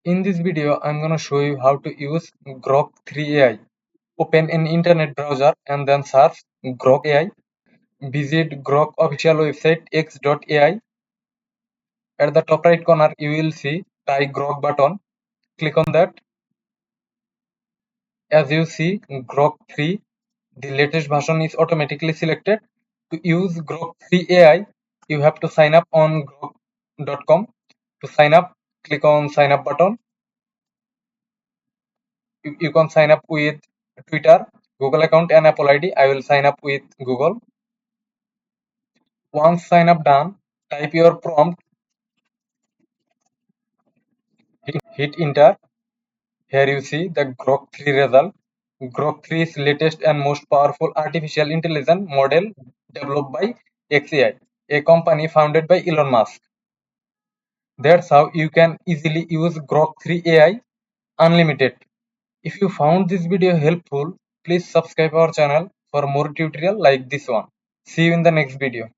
In this video, I'm gonna show you how to use Grok 3 AI. Open an internet browser and then search Grok AI. Visit Grok official website x.ai. At the top right corner, you will see Try Grok button. Click on that. As you see, Grok 3, the latest version is automatically selected. To use Grok 3 AI, you have to sign up on grok.com. To sign up, click on sign up button. You can sign up with Twitter, Google account and Apple ID. I will sign up with Google. Once sign up done, type your prompt, hit enter. Here you see the Grok 3 result. Grok 3 is latest and most powerful artificial intelligence model developed by XAI, a company founded by Elon Musk. That's how you can easily use Grok 3 AI unlimited. If you found this video helpful, please subscribe our channel for more tutorial like this one. See you in the next video.